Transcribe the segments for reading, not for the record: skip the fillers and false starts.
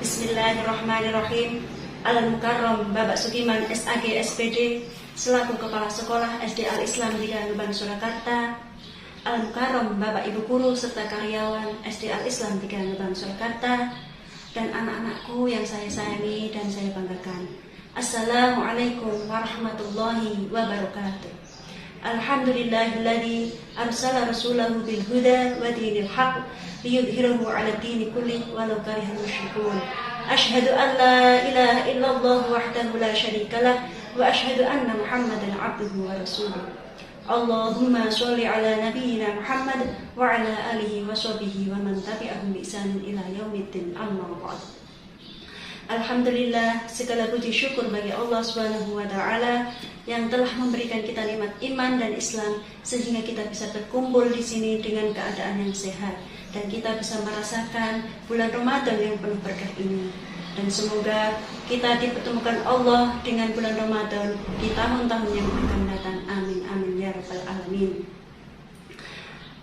Bismillahirrahmanirrahim. Al-Mukarram Bapak Sugiman SAG SPD selaku Kepala Sekolah SD Al-Islam di Gebang Surakarta, Al-Mukarram Bapak Ibu Guru serta karyawan SD Al-Islam di Gebang Surakarta, dan anak-anakku yang saya sayangi dan saya banggakan. Assalamualaikum warahmatullahi wabarakatuh. Alhamdulillahilladzi arsala rasulahu bil huda wa dinil haq liyudhhirahu 'ala dini kulli walau karihal musyrikun. Asyhadu an la ilaha illallah wahdahu la syarikalah wa asyhadu anna Muhammadan 'abduhu wa rasuluh. Allahumma sholli 'ala nabiyyina Muhammad wa 'ala alihi wa sahbihi wa man tabi'ahum bi ihsanin ila yaumiddin. Amma ba'd. Alhamdulillah, segala puji syukur bagi Allah Subhanahu wa taala yang telah memberikan kita nikmat iman dan Islam sehingga kita bisa berkumpul di sini dengan keadaan yang sehat dan kita bisa merasakan bulan Ramadan yang penuh berkah ini. Dan semoga kita dipertemukan Allah dengan bulan Ramadan di tahun-tahun yang akan datang. Amin amin ya rabbal alamin.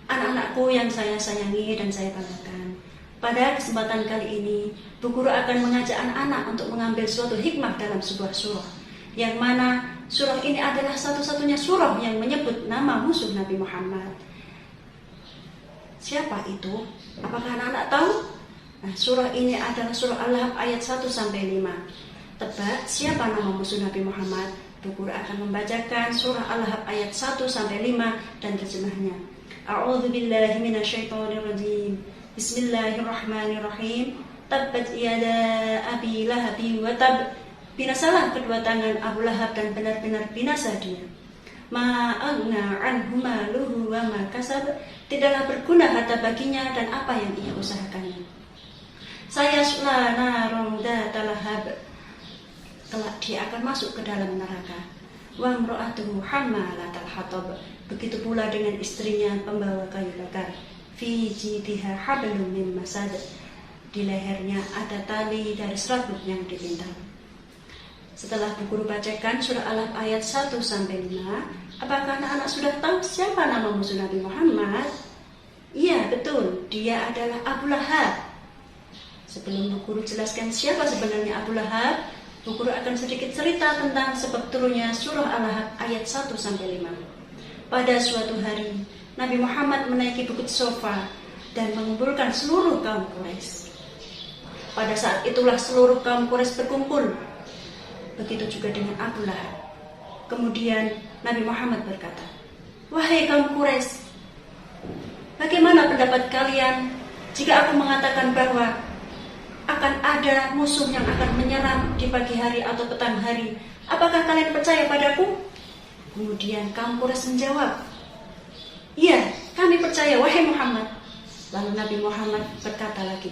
Anak-anakku yang saya sayangi dan saya banggakan, pada kesempatan kali ini Bu Guru akan mengajak anak-anak untuk mengambil suatu hikmah dalam sebuah surah, yang mana surah ini adalah satu-satunya surah yang menyebut nama musuh Nabi Muhammad. Siapa itu? Apakah anak-anak tahu? Nah, surah ini adalah surah Al-Lahab ayat 1-5. Tebak siapa nama musuh Nabi Muhammad? Bu Guru akan membacakan surah Al-Lahab ayat 1-5 dan terjemahnya. A'udzubillahi minasyaitonirrajim. Bismillahirrahmanirrahim. Tabbat yada abi lahabi wa tab. Binasalah kedua tangan Abu Lahab dan benar-benar binasa dia. Ma'agna anhu maluhu wa ma kasab. Tidaklah berguna harta baginya dan apa yang ia usahakannya. Sayasla narun dzata lahab. Kelak dia akan masuk ke dalam neraka. Wa imra'atuhu hammalatal hatab. Begitu pula dengan istrinya pembawa kayu bakar. Fi jidha hablum min masad. Di lehernya ada tali dari serabut yang dipintal. Setelah Bu Guru bacakan surah Al-Lahab ayat 1-5, apakah anak-anak sudah tahu siapa nama musuh Nabi Muhammad? Iya, betul, dia adalah Abu Lahab. Sebelum Bu Guru jelaskan siapa sebenarnya Abu Lahab, Bu Guru akan sedikit cerita tentang sebab turunnya surah Al-Lahab ayat 1-5. Pada suatu hari, Nabi Muhammad menaiki bukit Sofa dan mengumpulkan seluruh kaum Quraisy. Pada saat itulah seluruh kaum Quraisy berkumpul. Begitu juga dengan Abu Lahab. Kemudian Nabi Muhammad berkata, "Wahai kaum Quraisy, bagaimana pendapat kalian jika aku mengatakan bahwa akan ada musuh yang akan menyerang di pagi hari atau petang hari? Apakah kalian percaya padaku?" Kemudian kaum Quraisy menjawab, "Iya, kami percaya, wahai Muhammad." Lalu Nabi Muhammad berkata lagi,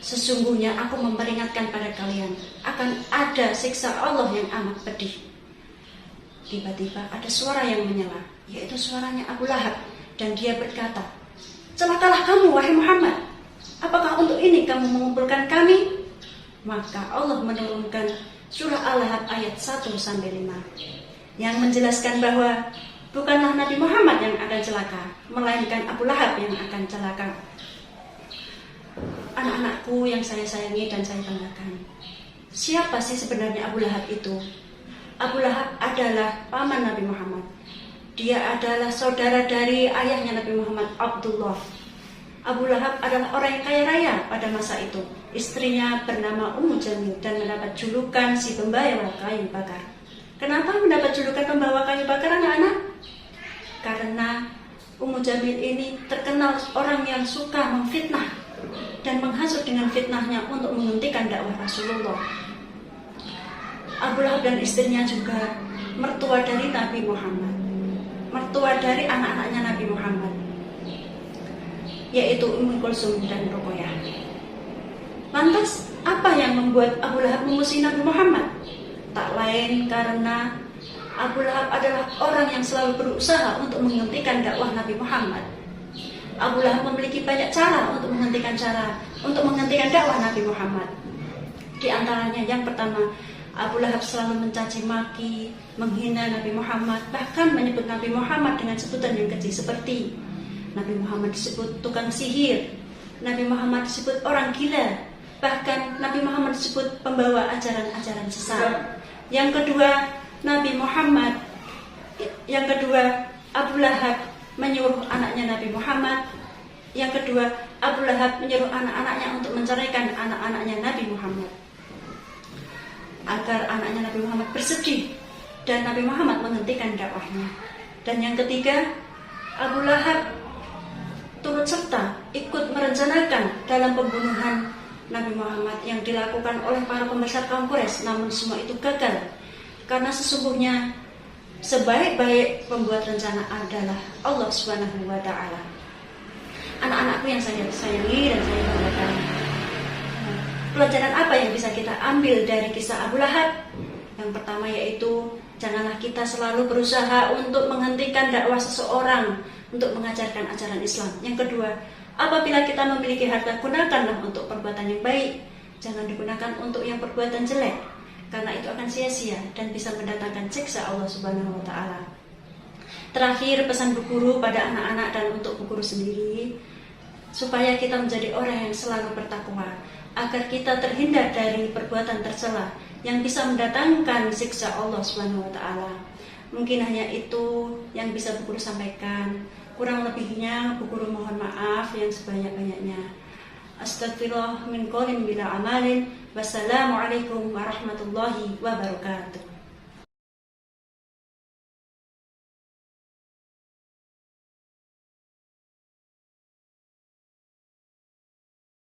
"Sesungguhnya aku memperingatkan pada kalian akan ada siksa Allah yang amat pedih." Tiba-tiba ada suara yang menyela, yaitu suaranya Abu Lahab, dan dia berkata, "Celakalah kamu, wahai Muhammad. Apakah untuk ini kamu mengumpulkan kami?" Maka Allah menurunkan surah Al-Lahab ayat 1-5 yang menjelaskan bahwa bukanlah Nabi Muhammad yang akan celaka, melainkan Abu Lahab yang akan celaka. Anak-anakku yang saya sayangi dan saya banggakan, siapa sih sebenarnya Abu Lahab itu? Abu Lahab adalah paman Nabi Muhammad. Dia adalah saudara dari ayahnya Nabi Muhammad, Abdullah. Abu Lahab adalah orang yang kaya raya pada masa itu. Istrinya bernama Ummu Jamil dan mendapat julukan si pembawa kayu bakar. Kenapa mendapat julukan pembawa kayu bakar, anak-anak? Karena Ummu Jamil ini terkenal orang yang suka memfitnah dan menghasut dengan fitnahnya untuk menghentikan dakwah Rasulullah. Abu Lahab dan istrinya juga mertua dari Nabi Muhammad, mertua dari anak-anaknya Nabi Muhammad, yaitu Ummu Kulsum dan Ruqayyah. Lantas, apa yang membuat Abu Lahab memusuhi Nabi Muhammad? Tak lain karena Abu Lahab adalah orang yang selalu berusaha untuk menghentikan dakwah Nabi Muhammad. Abu Lahab memiliki banyak cara untuk menghentikan dakwah Nabi Muhammad. Di antaranya yang pertama, Abu Lahab selalu mencaci maki, menghina Nabi Muhammad, bahkan menyebut Nabi Muhammad dengan sebutan yang keji seperti Nabi Muhammad disebut tukang sihir, Nabi Muhammad disebut orang gila. Bahkan Nabi Muhammad disebut pembawa ajaran-ajaran sesat. Yang kedua, Abu Lahab menyuruh anaknya Nabi Muhammad. Yang kedua, Abu Lahab menyuruh anak-anaknya untuk menceraikan anak-anaknya Nabi Muhammad agar anaknya Nabi Muhammad bersedih dan Nabi Muhammad menghentikan dakwahnya. Dan yang ketiga, Abu Lahab turut serta ikut merencanakan dalam pembunuhan Nabi Muhammad yang dilakukan oleh para pembesar kaum Quraisy. Namun semua itu gagal, karena sesungguhnya sebaik-baik pembuat rencana adalah Allah Subhanahu wa Ta'ala. Anak-anakku yang saya sayangi dan saya banggakan, pelajaran apa yang bisa kita ambil dari kisah Abu Lahab? Yang pertama yaitu, janganlah kita selalu berusaha untuk menghentikan dakwah seseorang untuk mengajarkan ajaran Islam. Yang kedua, apabila kita memiliki harta, gunakanlah untuk perbuatan yang baik. Jangan digunakan untuk yang perbuatan jelek, karena itu akan sia-sia dan bisa mendatangkan siksa Allah Subhanahu wa Ta'ala. Terakhir, pesan Bu Guru pada anak-anak dan untuk Bu Guru sendiri, supaya kita menjadi orang yang selalu bertakwa, agar kita terhindar dari perbuatan tercela yang bisa mendatangkan siksa Allah Subhanahu wa Ta'ala. Mungkin hanya itu yang bisa Bu Guru sampaikan. Kurang lebihnya Bu Guru mohon maaf yang sebanyak-banyaknya. Astagfirullah min qaulin bila amalin. Wassalamualaikum warahmatullahi wabarakatuh.